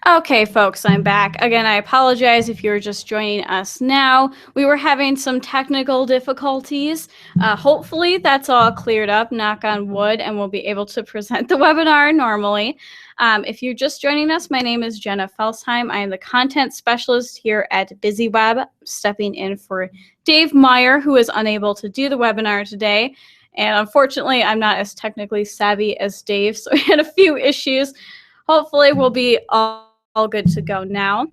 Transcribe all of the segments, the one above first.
Okay, folks, I'm back. Again, I apologize if you're just joining us now. We were having some technical difficulties. Hopefully, that's all cleared up, knock on wood, and we'll be able to present the webinar normally. If you're just joining us, my name is Jenna Felsheim. I am the content specialist here at BusyWeb, stepping in for Dave Meyer, who is unable to do the webinar today. And unfortunately, I'm not as technically savvy as Dave, so we had a few issues. Hopefully, we'll be all good to go now.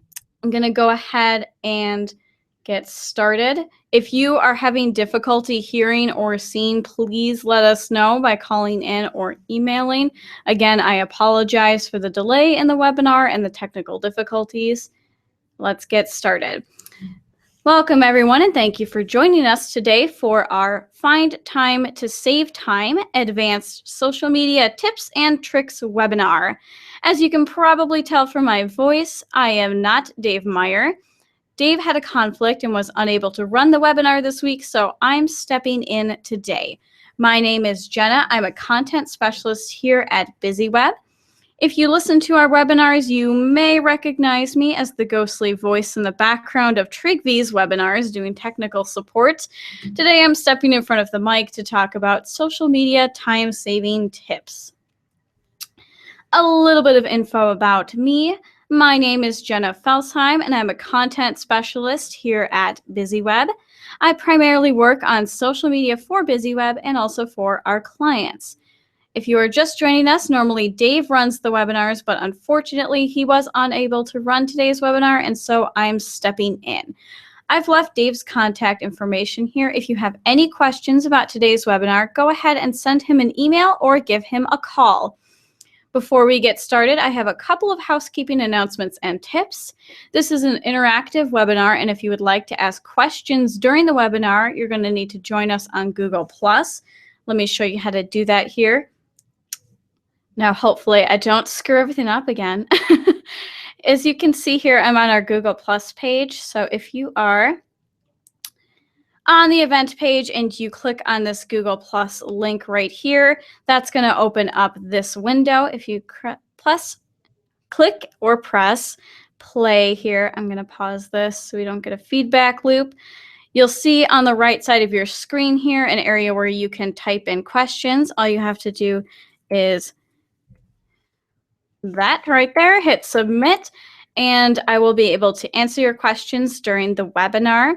I'm going to go ahead and get started. If you are having difficulty hearing or seeing, please let us know by calling in or emailing. Again, I apologize for the delay in the webinar and the technical difficulties. Let's get started. Welcome, everyone, and thank you for joining us today for our Find Time to Save Time Advanced Social Media Tips and Tricks webinar. As you can probably tell from my voice, I am not Dave Meyer. Dave had a conflict and was unable to run the webinar this week, so I'm stepping in today. My name is Jenna. I'm a content specialist here at BusyWeb. If you listen to our webinars, you may recognize me as the ghostly voice in the background of Trigvy's webinars doing technical support. Today, I'm stepping in front of the mic to talk about social media time-saving tips. A little bit of info about me. My name is Jenna Felsheim, and I'm a content specialist here at BusyWeb. I primarily work on social media for BusyWeb and also for our clients. If you are just joining us, normally Dave runs the webinars, but unfortunately he was unable to run today's webinar, and so I'm stepping in. I've left Dave's contact information here. If you have any questions about today's webinar, go ahead and send him an email or give him a call. Before we get started, I have a couple of housekeeping announcements and tips. This is an interactive webinar, and if you would like to ask questions during the webinar, you're going to need to join us on Google+. Let me show you how to do that here. Now, hopefully, I don't screw everything up again. As you can see here, I'm on our Google Plus page. So if you are on the event page and you click on this Google Plus link right here, that's going to open up this window. If you click or press play here, I'm going to pause this so we don't get a feedback loop. You'll see on the right side of your screen here an area where you can type in questions. All you have to do is that right there, hit submit, and I will be able to answer your questions during the webinar.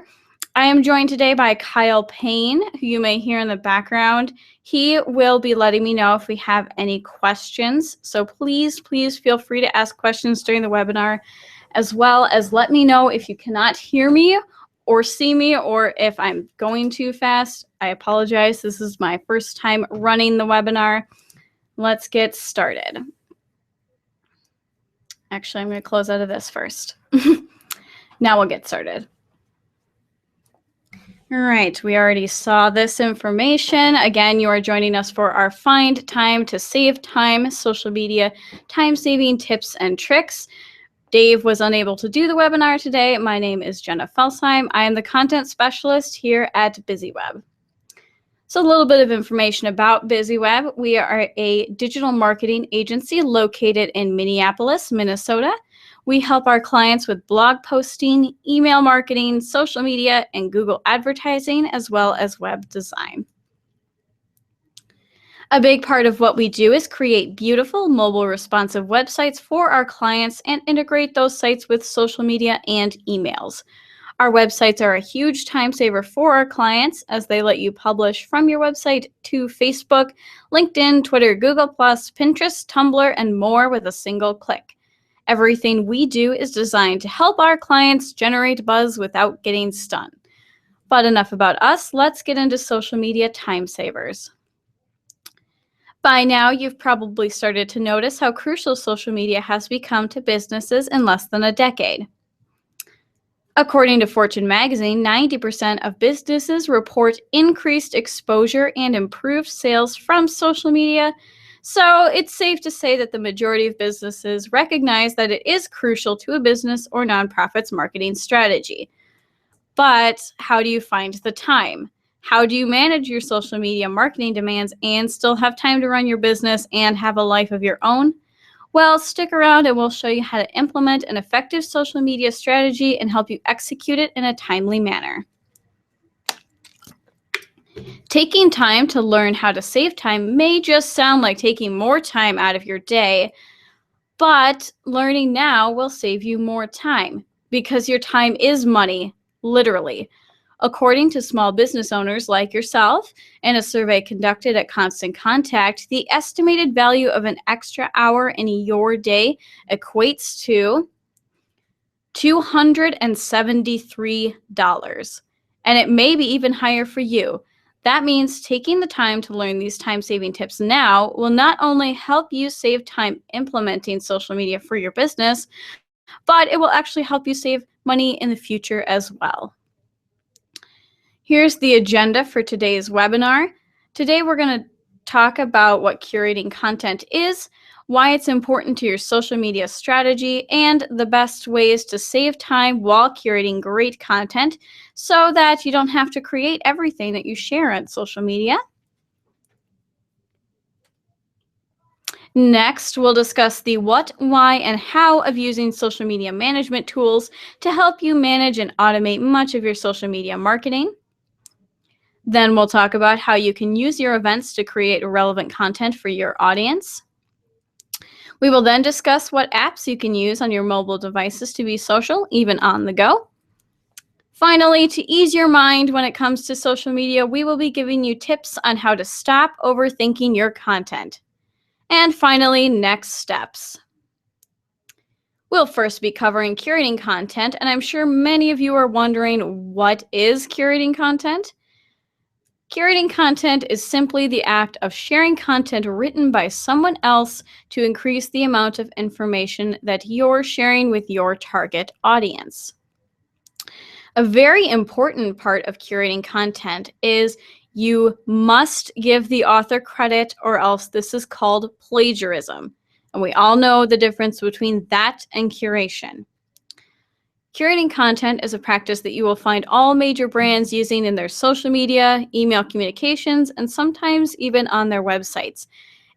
I am joined today by Kyle Payne, who you may hear in the background. He will be letting me know if we have any questions. So please feel free to ask questions during the webinar, as well as let me know if you cannot hear me or see me, or if I'm going too fast. I apologize. This is my first time running the webinar. Let's get started. Actually, I'm going to close out of this first. Now we'll get started. All right, we already saw this information. Again, you are joining us for our Find Time to Save Time social media time-saving tips and tricks. Dave was unable to do the webinar today. My name is Jenna Felsheim. I am the content specialist here at BusyWeb. So a little bit of information about BusyWeb. We are a digital marketing agency located in Minneapolis, Minnesota. We help our clients with blog posting, email marketing, social media, and Google advertising, as well as web design. A big part of what we do is create beautiful mobile responsive websites for our clients and integrate those sites with social media and emails. Our websites are a huge time saver for our clients as they let you publish from your website to Facebook, LinkedIn, Twitter, Google+, Pinterest, Tumblr, and more with a single click. Everything we do is designed to help our clients generate buzz without getting stunned. But enough about us, let's get into social media time savers. By now, you've probably started to notice how crucial social media has become to businesses in less than a decade. According to Fortune magazine, 90% of businesses report increased exposure and improved sales from social media. So it's safe to say that the majority of businesses recognize that it is crucial to a business or nonprofit's marketing strategy. But how do you find the time? How do you manage your social media marketing demands and still have time to run your business and have a life of your own? Well, stick around and we'll show you how to implement an effective social media strategy and help you execute it in a timely manner. Taking time to learn how to save time may just sound like taking more time out of your day, but learning now will save you more time because your time is money, literally. According to small business owners like yourself and a survey conducted at Constant Contact, the estimated value of an extra hour in your day equates to $273. And it may be even higher for you. That means taking the time to learn these time-saving tips now will not only help you save time implementing social media for your business, but it will actually help you save money in the future as well. Here's the agenda for today's webinar. Today we're going to talk about what curating content is, why it's important to your social media strategy, and the best ways to save time while curating great content so that you don't have to create everything that you share on social media. Next, we'll discuss the what, why, and how of using social media management tools to help you manage and automate much of your social media marketing. Then we'll talk about how you can use your events to create relevant content for your audience. We will then discuss what apps you can use on your mobile devices to be social, even on the go. Finally, to ease your mind when it comes to social media, we will be giving you tips on how to stop overthinking your content. And finally, next steps. We'll first be covering curating content, and I'm sure many of you are wondering, what is curating content? Curating content is simply the act of sharing content written by someone else to increase the amount of information that you're sharing with your target audience. A very important part of curating content is you must give the author credit, or else this is called plagiarism. And we all know the difference between that and curation. Curating content is a practice that you will find all major brands using in their social media, email communications, and sometimes even on their websites.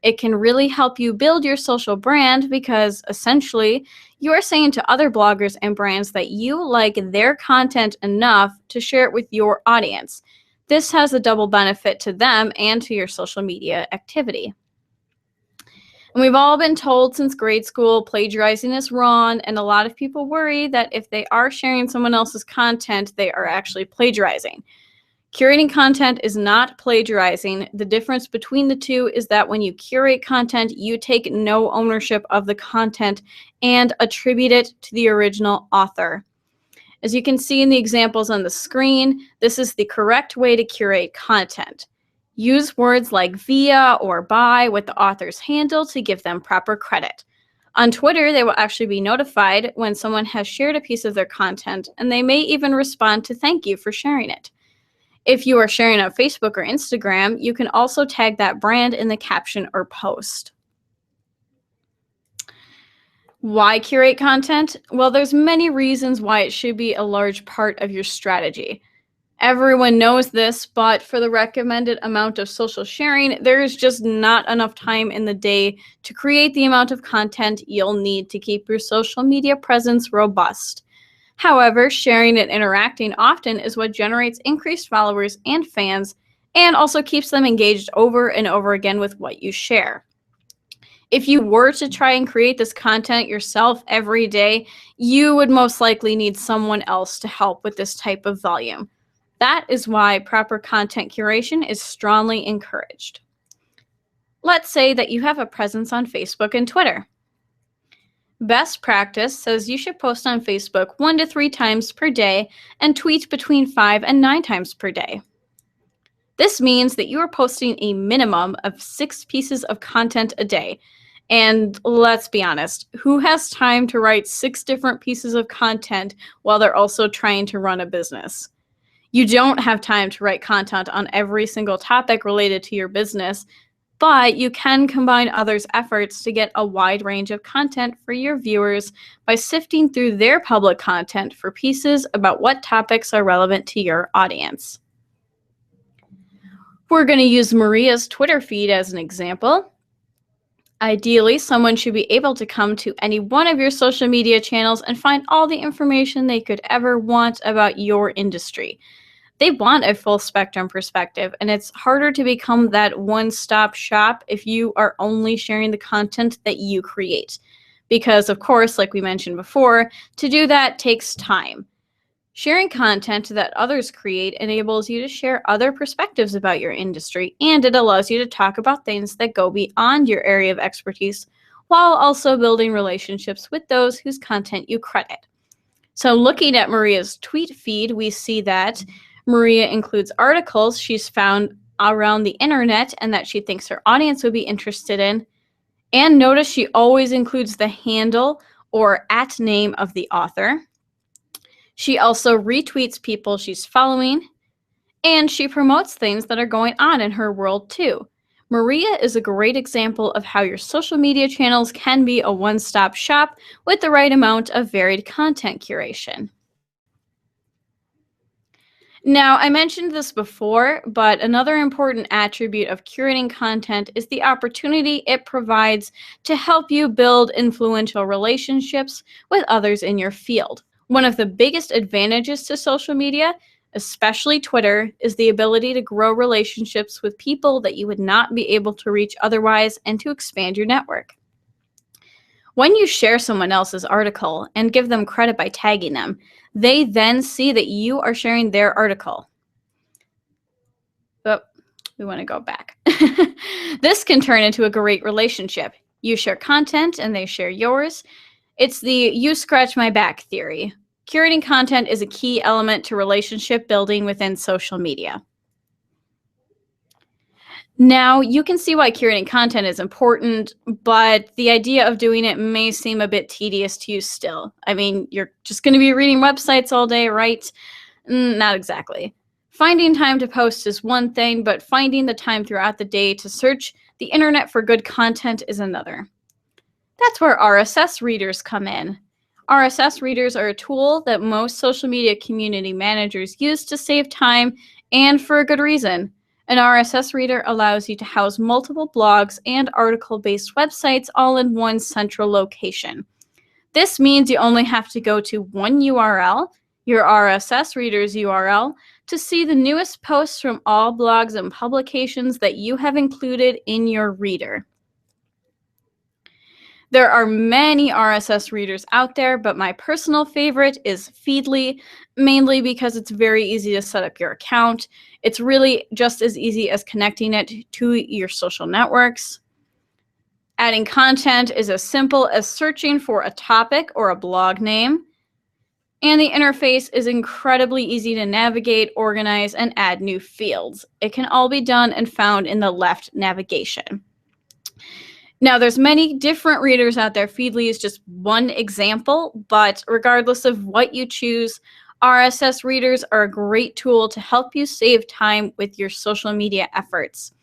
It can really help you build your social brand because essentially you are saying to other bloggers and brands that you like their content enough to share it with your audience. This has a double benefit to them and to your social media activity. And we've all been told since grade school plagiarizing is wrong, and a lot of people worry that if they are sharing someone else's content, they are actually plagiarizing. Curating content is not plagiarizing. The difference between the two is that when you curate content, you take no ownership of the content and attribute it to the original author. As you can see in the examples on the screen, this is the correct way to curate content. Use words like via or by with the author's handle to give them proper credit. On Twitter, they will actually be notified when someone has shared a piece of their content, and they may even respond to thank you for sharing it. If you are sharing on Facebook or Instagram, you can also tag that brand in the caption or post. Why curate content? Well, there's many reasons why it should be a large part of your strategy. Everyone knows this, but for the recommended amount of social sharing, there is just not enough time in the day to create the amount of content you'll need to keep your social media presence robust. However, sharing and interacting often is what generates increased followers and fans, and also keeps them engaged over and over again with what you share. If you were to try and create this content yourself every day, you would most likely need someone else to help with this type of volume. That is why proper content curation is strongly encouraged. Let's say that you have a presence on Facebook and Twitter. Best practice says you should post on Facebook 1 to 3 times per day and tweet between 5 and 9 times per day. This means that you are posting a minimum of 6 pieces of content a day. And let's be honest, who has time to write 6 different pieces of content while they're also trying to run a business? You don't have time to write content on every single topic related to your business, but you can combine others' efforts to get a wide range of content for your viewers by sifting through their public content for pieces about what topics are relevant to your audience. We're going to use Maria's Twitter feed as an example. Ideally, someone should be able to come to any one of your social media channels and find all the information they could ever want about your industry. They want a full spectrum perspective, and it's harder to become that one stop shop if you are only sharing the content that you create. Because, of course, like we mentioned before, to do that takes time. Sharing content that others create enables you to share other perspectives about your industry, and it allows you to talk about things that go beyond your area of expertise while also building relationships with those whose content you credit. So, looking at Maria's tweet feed, we see that Maria includes articles she's found around the internet and that she thinks her audience would be interested in. And notice she always includes the handle or at name of the author. She also retweets people she's following, and she promotes things that are going on in her world too. Maria is a great example of how your social media channels can be a one-stop shop with the right amount of varied content curation. Now, I mentioned this before, but another important attribute of curating content is the opportunity it provides to help you build influential relationships with others in your field. One of the biggest advantages to social media, especially Twitter, is the ability to grow relationships with people that you would not be able to reach otherwise and to expand your network. When you share someone else's article and give them credit by tagging them, they then see that you are sharing their article. But we want to go back. This can turn into a great relationship. You share content and they share yours. It's the you scratch my back theory. Curating content is a key element to relationship building within social media. Now, you can see why curating content is important, but the idea of doing it may seem a bit tedious to you still. I mean, you're just going to be reading websites all day, right? Not exactly. Finding time to post is one thing, but finding the time throughout the day to search the internet for good content is another. That's where RSS readers come in. RSS readers are a tool that most social media community managers use to save time, and for a good reason. An RSS reader allows you to house multiple blogs and article-based websites all in one central location. This means you only have to go to one URL, your RSS reader's URL, to see the newest posts from all blogs and publications that you have included in your reader. There are many RSS readers out there, but my personal favorite is Feedly, mainly because it's very easy to set up your account. It's really just as easy as connecting it to your social networks. Adding content is as simple as searching for a topic or a blog name. And the interface is incredibly easy to navigate, organize, and add new fields. It can all be done and found in the left navigation. Now, there's many different readers out there. Feedly is just one example, but regardless of what you choose, RSS readers are a great tool to help you save time with your social media efforts.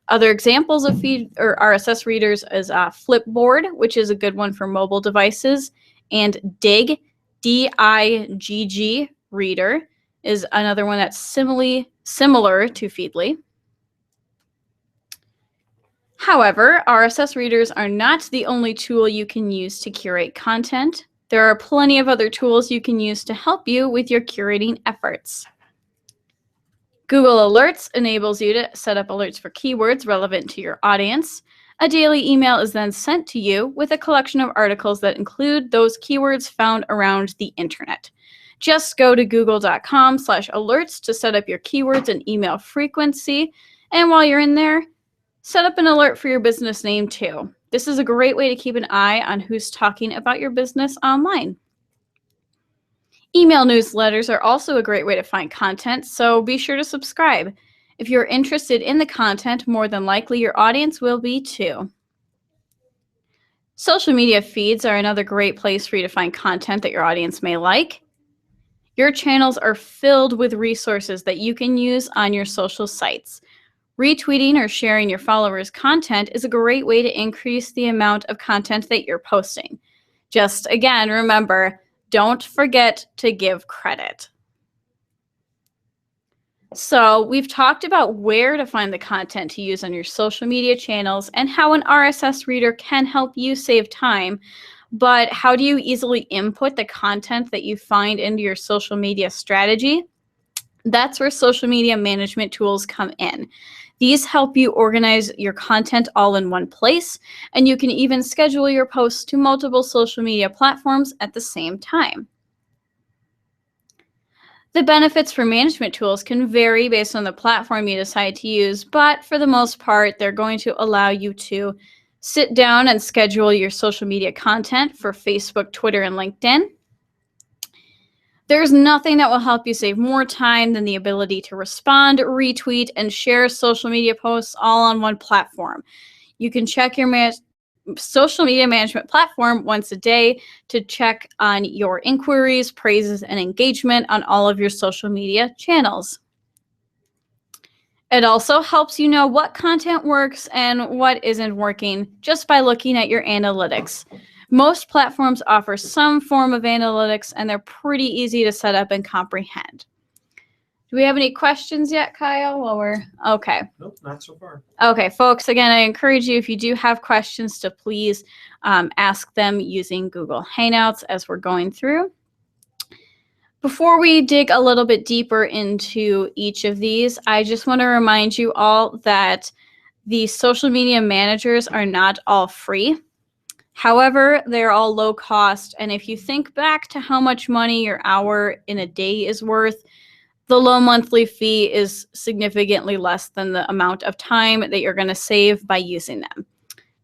Other examples of feed or RSS readers is Flipboard, which is a good one for mobile devices, and Digg, D-I-G-G reader is another one that's similar to Feedly. However, RSS readers are not the only tool you can use to curate content. There are plenty of other tools you can use to help you with your curating efforts. Google Alerts enables you to set up alerts for keywords relevant to your audience. A daily email is then sent to you with a collection of articles that include those keywords found around the internet. Just go to google.com/alerts to set up your keywords and email frequency. And while you're in there, set up an alert for your business name too. This is a great way to keep an eye on who's talking about your business online. Email newsletters are also a great way to find content, so be sure to subscribe. If you're interested in the content, more than likely your audience will be too. Social media feeds are another great place for you to find content that your audience may like. Your channels are filled with resources that you can use on your social sites. Retweeting or sharing your followers' content is a great way to increase the amount of content that you're posting. Just again, remember, don't forget to give credit. So we've talked about where to find the content to use on your social media channels and how an RSS reader can help you save time. But how do you easily input the content that you find into your social media strategy? That's where social media management tools come in. These help you organize your content all in one place, and you can even schedule your posts to multiple social media platforms at the same time. The benefits for management tools can vary based on the platform you decide to use, but for the most part, they're going to allow you to sit down and schedule your social media content for Facebook, Twitter, and LinkedIn. There's nothing that will help you save more time than the ability to respond, retweet, and share social media posts all on one platform. You can check your social media management platform once a day to check on your inquiries, praises, and engagement on all of your social media channels. It also helps you know what content works and what isn't working just by looking at your analytics. Most platforms offer some form of analytics, and they're pretty easy to set up and comprehend. Do we have any questions yet, Kyle? Okay. Nope, not so far. Okay, folks, again, I encourage you, if you do have questions, to please ask them using Google Hangouts as we're going through. Before we dig a little bit deeper into each of these, I just want to remind you all that the social media managers are not all free. However, they're all low cost, and if you think back to how much money your hour in a day is worth, the low monthly fee is significantly less than the amount of time that you're going to save by using them.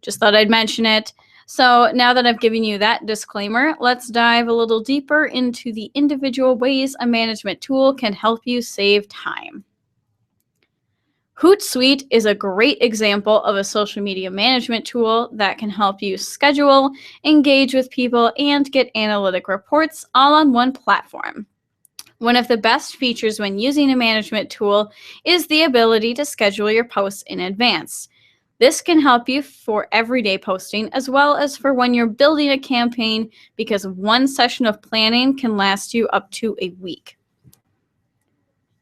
Just thought I'd mention it. So now that I've given you that disclaimer, let's dive a little deeper into the individual ways a management tool can help you save time. Hootsuite is a great example of a social media management tool that can help you schedule, engage with people, and get analytic reports all on one platform. One of the best features when using a management tool is the ability to schedule your posts in advance. This can help you for everyday posting as well as for when you're building a campaign, because one session of planning can last you up to a week.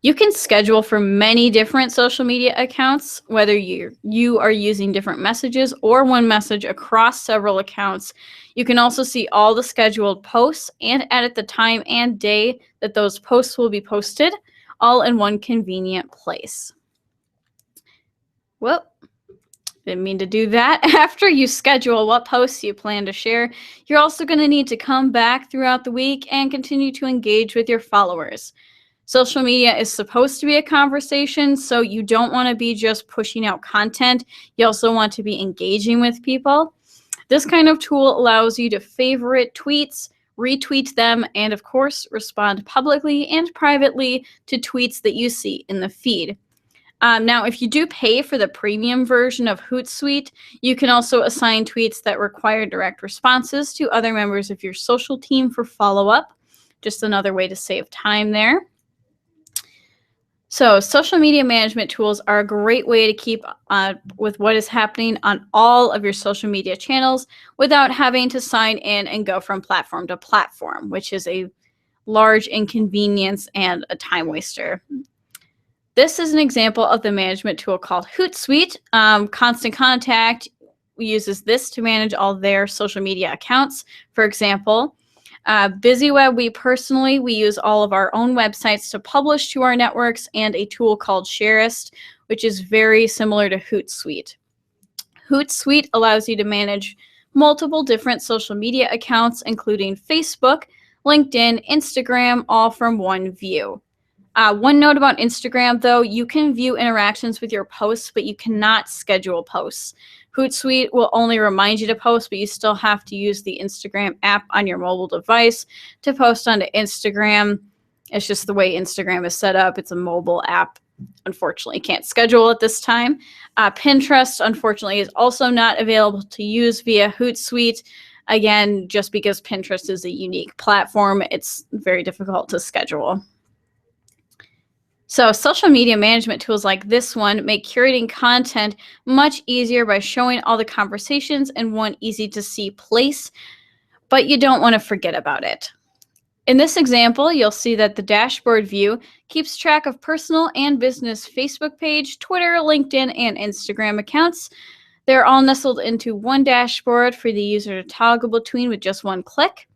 You can schedule for many different social media accounts, whether you are using different messages or one message across several accounts. You can also see all the scheduled posts and edit the time and day that those posts will be posted, all in one convenient place. Well, didn't mean to do that. After you schedule what posts you plan to share, you're also going to need to come back throughout the week and continue to engage with your followers. Social media is supposed to be a conversation, so you don't want to be just pushing out content. You also want to be engaging with people. This kind of tool allows you to favorite tweets, retweet them, and of course, respond publicly and privately to tweets that you see in the feed. Now, if you do pay for the premium version of Hootsuite, you can also assign tweets that require direct responses to other members of your social team for follow-up. Just another way to save time there. So social media management tools are a great way to keep with what is happening on all of your social media channels without having to sign in and go from platform to platform, which is a large inconvenience and a time waster. This is an example of the management tool called Hootsuite. Constant Contact uses this to manage all their social media accounts. For example, BusyWeb, we use all of our own websites to publish to our networks, and a tool called Sharist, which is very similar to Hootsuite. Hootsuite allows you to manage multiple different social media accounts, including Facebook, LinkedIn, Instagram, all from one view. One note about Instagram, though, you can view interactions with your posts, but you cannot schedule posts. Hootsuite will only remind you to post, but you still have to use the Instagram app on your mobile device to post onto Instagram. It's just the way Instagram is set up. It's a mobile app. Unfortunately, can't schedule at this time. Pinterest, unfortunately, is also not available to use via Hootsuite. Again, just because Pinterest is a unique platform, it's very difficult to schedule. So social media management tools like this one make curating content much easier by showing all the conversations in one easy to see place, but you don't want to forget about it. In this example, you'll see that the dashboard view keeps track of personal and business Facebook page, Twitter, LinkedIn, and Instagram accounts. They're all nestled into one dashboard for the user to toggle between with just one click.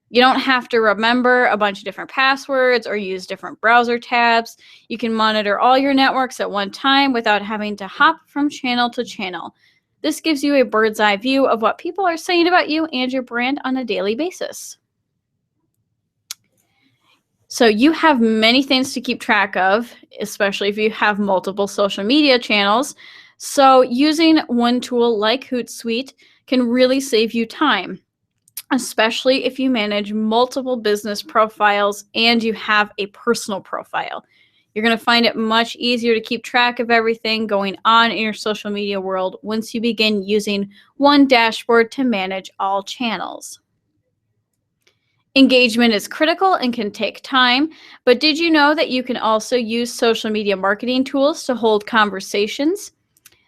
You don't have to remember a bunch of different passwords or use different browser tabs. You can monitor all your networks at one time without having to hop from channel to channel. This gives you a bird's eye view of what people are saying about you and your brand on a daily basis. So you have many things to keep track of, especially if you have multiple social media channels. So using one tool like Hootsuite can really save you time, especially if you manage multiple business profiles and you have a personal profile. You're going to find it much easier to keep track of everything going on in your social media world once you begin using one dashboard to manage all channels. Engagement is critical and can take time, but did you know that you can also use social media marketing tools to hold conversations?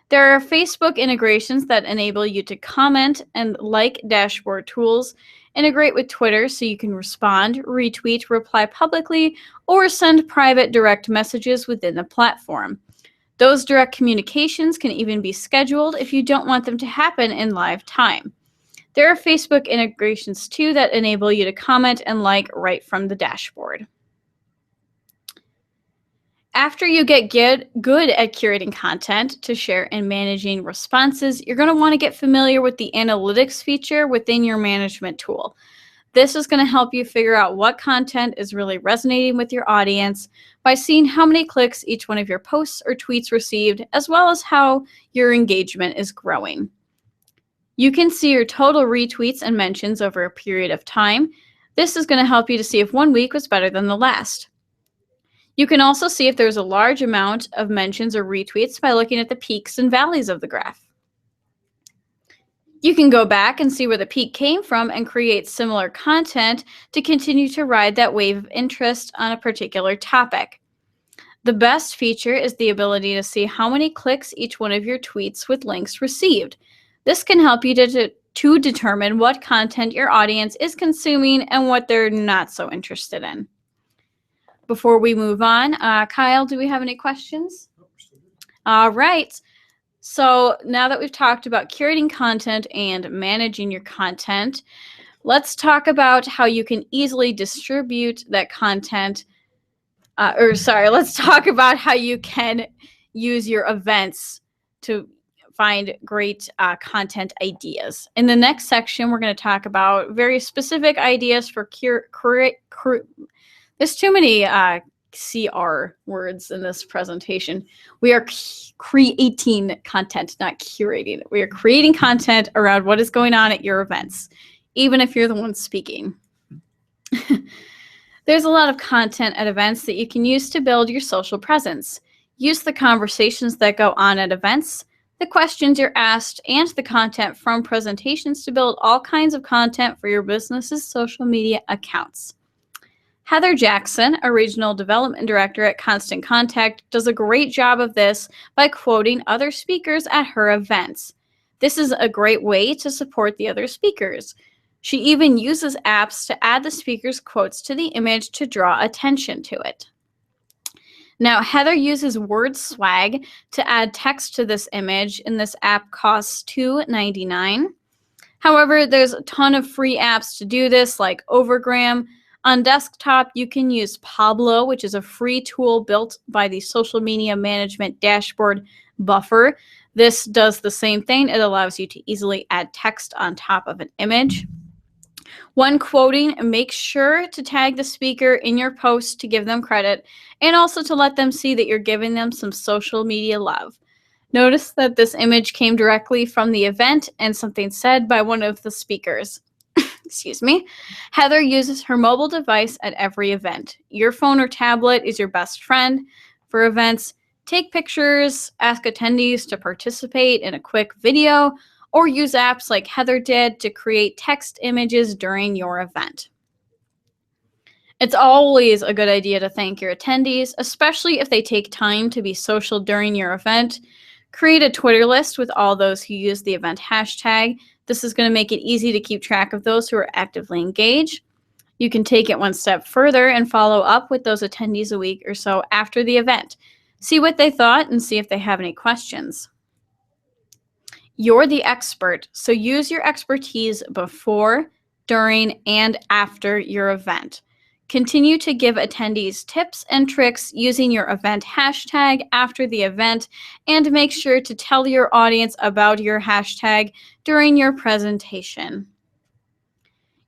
There are Facebook integrations that enable you to comment and like dashboard tools, integrate with Twitter so you can respond, retweet, reply publicly, or send private direct messages within the platform. Those direct communications can even be scheduled if you don't want them to happen in live time. There are Facebook integrations too that enable you to comment and like right from the dashboard. After you get good at curating content to share and managing responses, you're going to want to get familiar with the analytics feature within your management tool. This is going to help you figure out what content is really resonating with your audience by seeing how many clicks each one of your posts or tweets received, as well as how your engagement is growing. You can see your total retweets and mentions over a period of time. This is going to help you to see if one week was better than the last. You can also see if there's a large amount of mentions or retweets by looking at the peaks and valleys of the graph. You can go back and see where the peak came from and create similar content to continue to ride that wave of interest on a particular topic. The best feature is the ability to see how many clicks each one of your tweets with links received. This can help you to determine what content your audience is consuming and what they're not so interested in. Before we move on, Kyle, do we have any questions? All right. So now that we've talked about curating content and managing your content, let's talk about how you can easily distribute that content. Let's talk about how you can use your events to find great content ideas. In the next section, we're going to talk about very specific ideas for there's too many CR words in this presentation. We are creating content, not curating it. We are creating content around what is going on at your events, even if you're the one speaking. There's a lot of content at events that you can use to build your social presence. Use the conversations that go on at events, the questions you're asked, and the content from presentations to build all kinds of content for your business's social media accounts. Heather Jackson, a regional development director at Constant Contact, does a great job of this by quoting other speakers at her events. This is a great way to support the other speakers. She even uses apps to add the speaker's quotes to the image to draw attention to it. Now, Heather uses WordSwag to add text to this image, and this app costs $2.99. However, there's a ton of free apps to do this, like Overgram. On desktop, you can use Pablo, which is a free tool built by the Social Media Management Dashboard Buffer. This does the same thing. It allows you to easily add text on top of an image. When quoting, make sure to tag the speaker in your post to give them credit and also to let them see that you're giving them some social media love. Notice that this image came directly from the event and something said by one of the speakers. Excuse me. Heather uses her mobile device at every event. Your phone or tablet is your best friend for events. Take pictures, ask attendees to participate in a quick video, or use apps like Heather did to create text images during your event. It's always a good idea to thank your attendees, especially if they take time to be social during your event. Create a Twitter list with all those who use the event hashtag. This is going to make it easy to keep track of those who are actively engaged. You can take it one step further and follow up with those attendees a week or so after the event. See what they thought and see if they have any questions. You're the expert, so use your expertise before, during, and after your event. Continue to give attendees tips and tricks using your event hashtag after the event, and make sure to tell your audience about your hashtag during your presentation.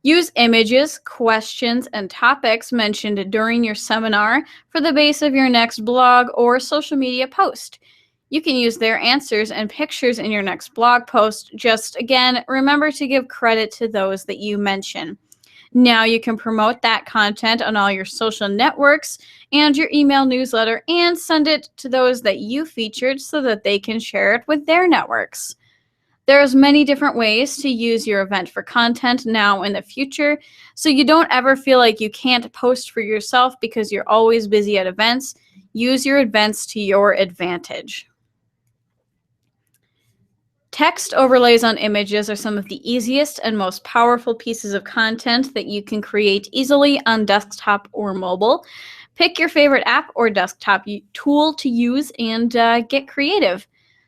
Use images, questions, and topics mentioned during your seminar for the base of your next blog or social media post. You can use their answers and pictures in your next blog post. Just, again, remember to give credit to those that you mention. Now you can promote that content on all your social networks and your email newsletter and send it to those that you featured so that they can share it with their networks. There's many different ways to use your event for content now and in the future, so you don't ever feel like you can't post for yourself because you're always busy at events. Use your events to your advantage. Text overlays on images are some of the easiest and most powerful pieces of content that you can create easily on desktop or mobile. Pick your favorite app or desktop tool to use and get creative.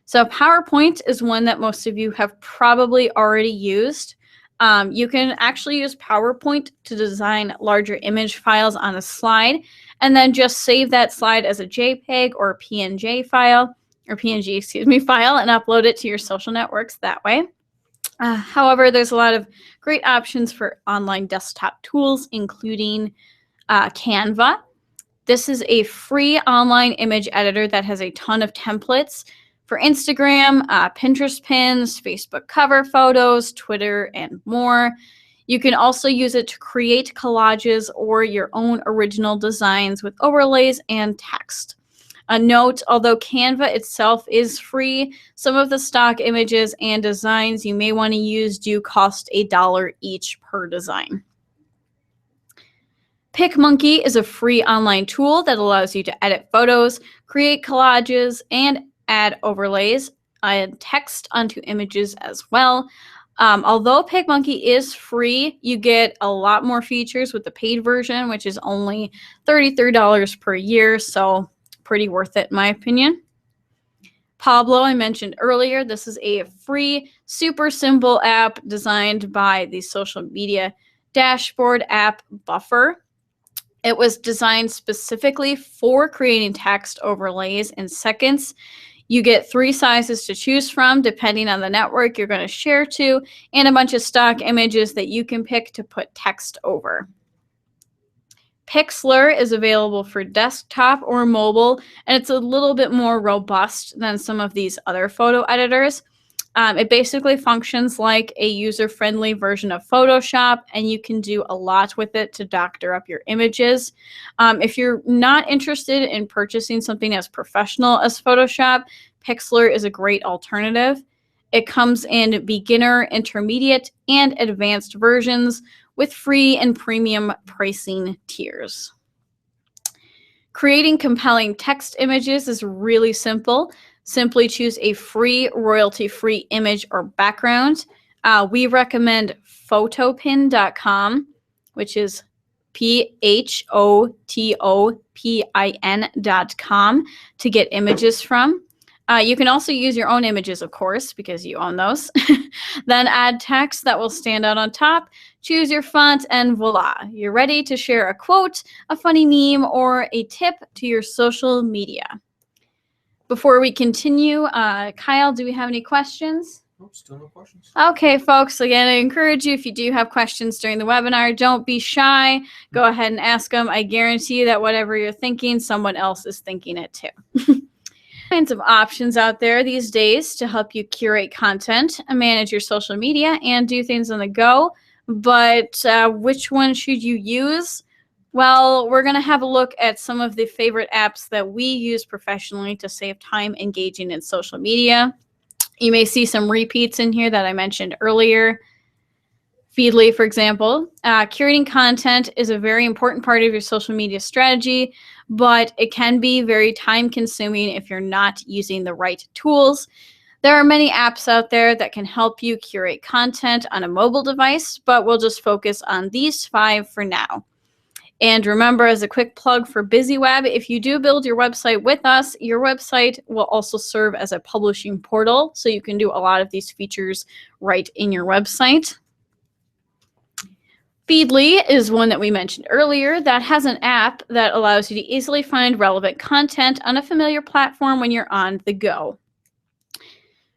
So PowerPoint is one that most of you have probably already used. You can actually use PowerPoint to design larger image files on a slide and then just save that slide as a JPEG or PNG file and upload it to your social networks that way. However, there's a lot of great options for online desktop tools, including Canva. This is a free online image editor that has a ton of templates for Instagram, Pinterest pins, Facebook cover photos, Twitter, and more. You can also use it to create collages or your own original designs with overlays and text. A note, although Canva itself is free, some of the stock images and designs you may want to use do cost $1 each per design. PicMonkey is a free online tool that allows you to edit photos, create collages, and add overlays and text onto images as well. Although PicMonkey is free, you get a lot more features with the paid version, which is only $33 per year, so pretty worth it in my opinion. Pablo, I mentioned earlier, this is a free, super simple app designed by the social media dashboard app Buffer. It was designed specifically for creating text overlays in seconds. You get 3 sizes to choose from depending on the network you're going to share to, and a bunch of stock images that you can pick to put text over. Pixlr is available for desktop or mobile, and it's a little bit more robust than some of these other photo editors. It basically functions like a user-friendly version of Photoshop, and you can do a lot with it to doctor up your images. If you're not interested in purchasing something as professional as Photoshop, Pixlr is a great alternative. It comes in beginner, intermediate, and advanced versions with free and premium pricing tiers. Creating compelling text images is really simple. Simply choose a free, royalty-free image or background. We recommend photopin.com, which is photopin.com to get images from. You can also use your own images, of course, because you own those. Then add text that will stand out on top. Choose your font, and voila, you're ready to share a quote, a funny meme, or a tip to your social media. Before we continue, Kyle, do we have any questions? Nope, still no questions. Okay, folks, again, I encourage you, if you do have questions during the webinar, don't be shy. Go ahead and ask them. I guarantee you that whatever you're thinking, someone else is thinking it too. Kinds of options out there these days to help you curate content, manage your social media, and do things on the go. But which one should you use? Well, we're going to have a look at some of the favorite apps that we use professionally to save time engaging in social media. You may see some repeats in here that I mentioned earlier. Feedly, for example. Curating content is a very important part of your social media strategy, but it can be very time-consuming if you're not using the right tools. There are many apps out there that can help you curate content on a mobile device, but we'll just focus on these 5 for now. And remember, as a quick plug for BusyWeb, if you do build your website with us, your website will also serve as a publishing portal, so you can do a lot of these features right in your website. Feedly is one that we mentioned earlier that has an app that allows you to easily find relevant content on a familiar platform when you're on the go.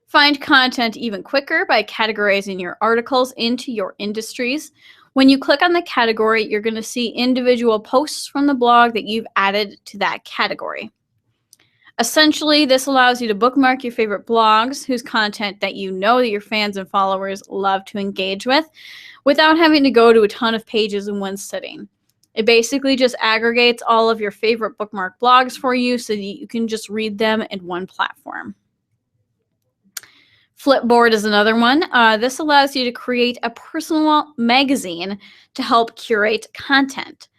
Find content even quicker by categorizing your articles into your industries. When you click on the category, you're going to see individual posts from the blog that you've added to that category. Essentially, this allows you to bookmark your favorite blogs whose content that you know that your fans and followers love to engage with without having to go to a ton of pages in one sitting. It basically just aggregates all of your favorite bookmark blogs for you so that you can just read them in one platform. Flipboard is another one. This allows you to create a personal magazine to help curate content.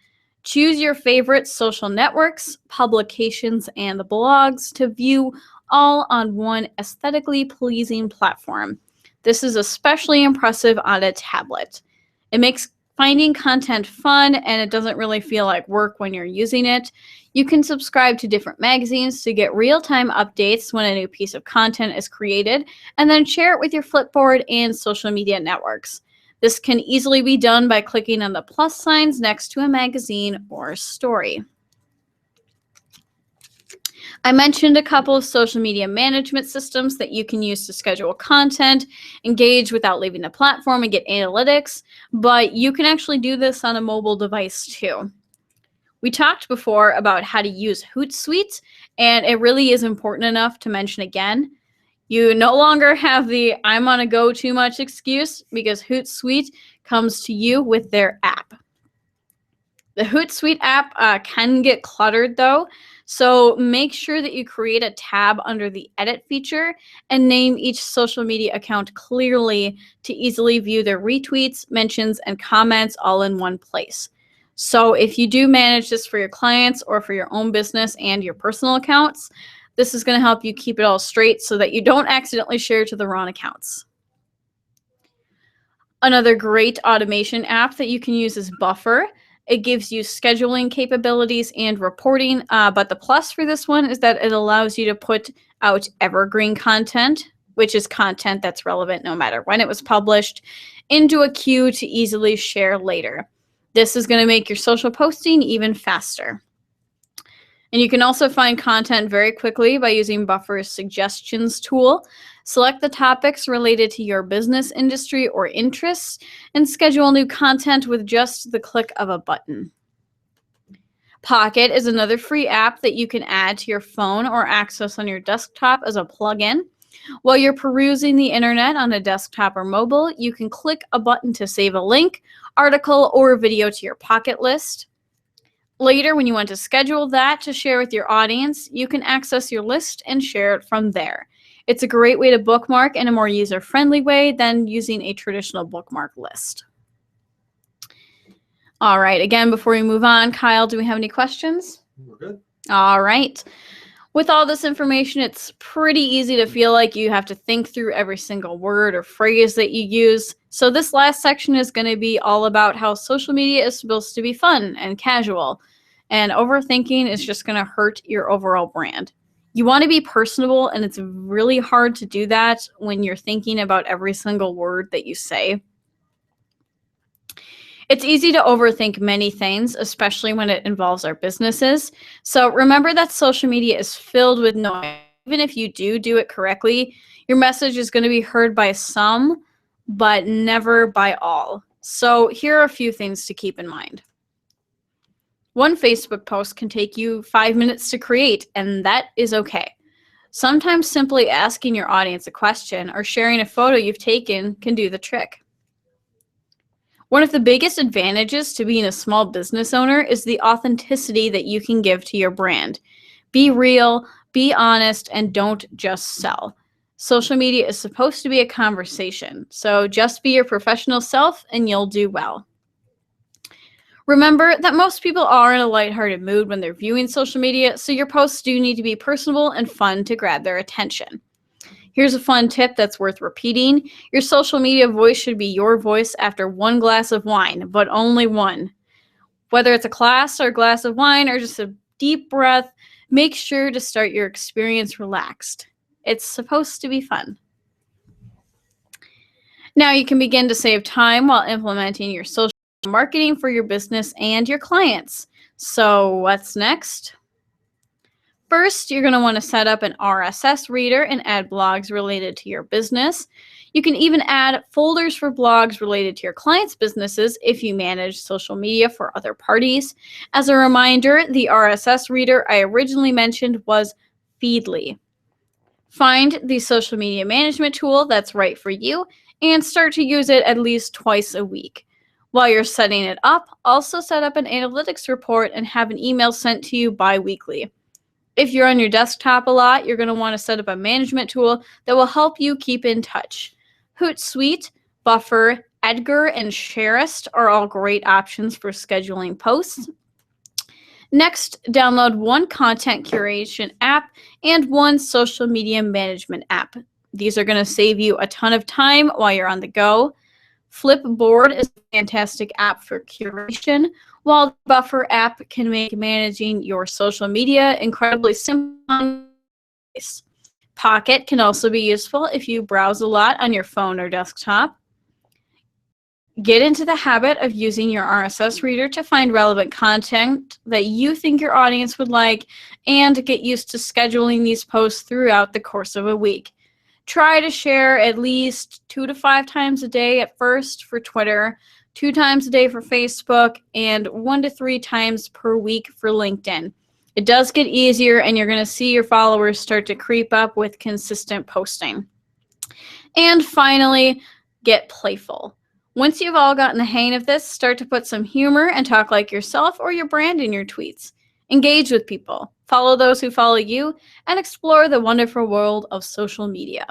Choose your favorite social networks, publications, and blogs to view all on one aesthetically pleasing platform. This is especially impressive on a tablet. It makes finding content fun, and it doesn't really feel like work when you're using it. You can subscribe to different magazines to get real-time updates when a new piece of content is created, and then share it with your Flipboard and social media networks. This can easily be done by clicking on the plus signs next to a magazine or story. I mentioned a couple of social media management systems that you can use to schedule content, engage without leaving the platform, and get analytics, but you can actually do this on a mobile device too. We talked before about how to use Hootsuite, and it really is important enough to mention again. You no longer have the I'm on a go too much excuse because Hootsuite comes to you with their app. The Hootsuite app can get cluttered though, so make sure that you create a tab under the edit feature and name each social media account clearly to easily view their retweets, mentions, and comments all in one place. So if you do manage this for your clients or for your own business and your personal accounts, this is going to help you keep it all straight so that you don't accidentally share to the wrong accounts. Another great automation app that you can use is Buffer. It gives you scheduling capabilities and reporting, but the plus for this one is that it allows you to put out evergreen content, which is content that's relevant no matter when it was published, into a queue to easily share later. This is going to make your social posting even faster. And you can also find content very quickly by using Buffer's suggestions tool. Select the topics related to your business, industry, or interests, and schedule new content with just the click of a button. Pocket is another free app that you can add to your phone or access on your desktop as a plugin. While you're perusing the internet on a desktop or mobile, you can click a button to save a link, article, or video to your Pocket list. Later, when you want to schedule that to share with your audience, you can access your list and share it from there. It's a great way to bookmark in a more user-friendly way than using a traditional bookmark list. All right, again, before we move on, Kyle, do we have any questions? We're good. All right. With all this information, it's pretty easy to feel like you have to think through every single word or phrase that you use. So this last section is going to be all about how social media is supposed to be fun and casual. And overthinking is just going to hurt your overall brand. You want to be personable, and it's really hard to do that when you're thinking about every single word that you say. It's easy to overthink many things, especially when it involves our businesses. So remember that social media is filled with noise. Even if you do it correctly, your message is going to be heard by some, but never by all. So here are a few things to keep in mind. One Facebook post can take you 5 minutes to create, and that is okay. Sometimes simply asking your audience a question or sharing a photo you've taken can do the trick. One of the biggest advantages to being a small business owner is the authenticity that you can give to your brand. Be real, be honest, and don't just sell. Social media is supposed to be a conversation, so just be your professional self and you'll do well. Remember that most people are in a lighthearted mood when they're viewing social media, so your posts do need to be personable and fun to grab their attention. Here's a fun tip that's worth repeating. Your social media voice should be your voice after one glass of wine, but only one. Whether it's a class or a glass of wine or just a deep breath, make sure to start your experience relaxed. It's supposed to be fun. Now you can begin to save time while implementing your social marketing for your business and your clients. So what's next? First, you're going to want to set up an RSS reader and add blogs related to your business. You can even add folders for blogs related to your clients' businesses if you manage social media for other parties. As a reminder, the RSS reader I originally mentioned was Feedly. Find the social media management tool that's right for you and start to use it at least twice a week. While you're setting it up, also set up an analytics report and have an email sent to you bi-weekly. If you're on your desktop a lot, you're going to want to set up a management tool that will help you keep in touch. Hootsuite, Buffer, Edgar, and Sharist are all great options for scheduling posts. Next, download one content curation app and one social media management app. These are going to save you a ton of time while you're on the go. Flipboard is a fantastic app for curation, while the Buffer app can make managing your social media incredibly simple. Pocket can also be useful if you browse a lot on your phone or desktop. Get into the habit of using your RSS reader to find relevant content that you think your audience would like and get used to scheduling these posts throughout the course of a week. Try to share at least 2 to 5 times a day at first for Twitter, 2 times a day for Facebook, and 1 to 3 times per week for LinkedIn. It does get easier, and you're going to see your followers start to creep up with consistent posting. And finally, get playful. Once you've all gotten the hang of this, start to put some humor and talk like yourself or your brand in your tweets. Engage with people, follow those who follow you, and explore the wonderful world of social media.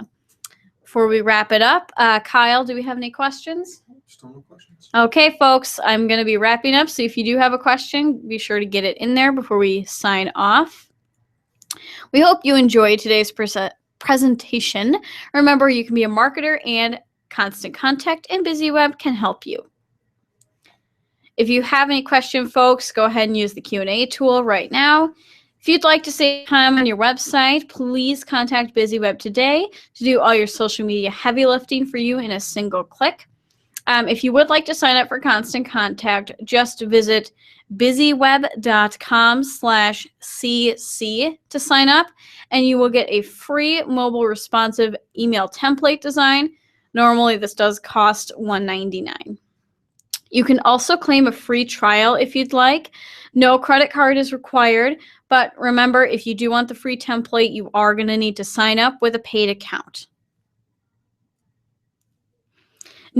Before we wrap it up, Kyle, do we have any questions? Still no questions. Okay, folks, I'm going to be wrapping up, so if you do have a question, be sure to get it in there before we sign off. We hope you enjoyed today's presentation. Remember, you can be a marketer, and Constant Contact and BusyWeb can help you. If you have any question, folks, go ahead and use the Q&A tool right now. If you'd like to save time on your website, please contact BusyWeb today to do all your social media heavy lifting for you in a single click. If you would like to sign up for Constant Contact, just visit busyweb.com/cc to sign up, and you will get a free mobile responsive email template design. Normally, this does cost $199. You can also claim a free trial if you'd like. No credit card is required, but remember, if you do want the free template, you are going to need to sign up with a paid account.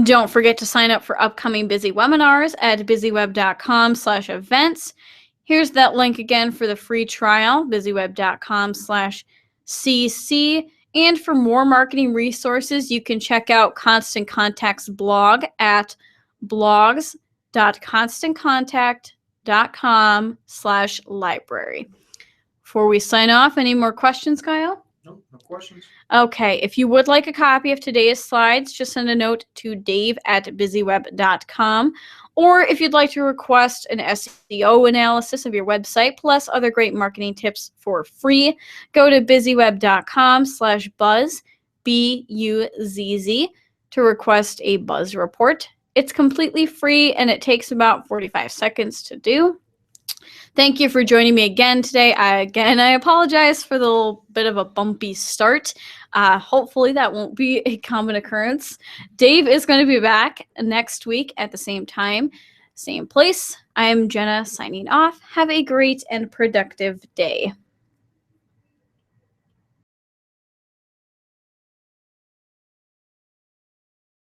Don't forget to sign up for upcoming Busy webinars at busyweb.com/events. Here's that link again for the free trial, busyweb.com/cc. And for more marketing resources, you can check out Constant Contact's blog at blogs.constantcontact.com/library. Before we sign off, any more questions, Kyle? No questions. Okay, if you would like a copy of today's slides, just send a note to dave@busyweb.com. Or if you'd like to request an SEO analysis of your website, plus other great marketing tips for free, go to busyweb.com/buzz, BUZZ, to request a buzz report. It's completely free, and it takes about 45 seconds to do. Thank you for joining me again today. I apologize for the little bit of a bumpy start. Hopefully that won't be a common occurrence. Dave is going to be back next week at the same time, same place. I'm Jenna signing off. Have a great and productive day.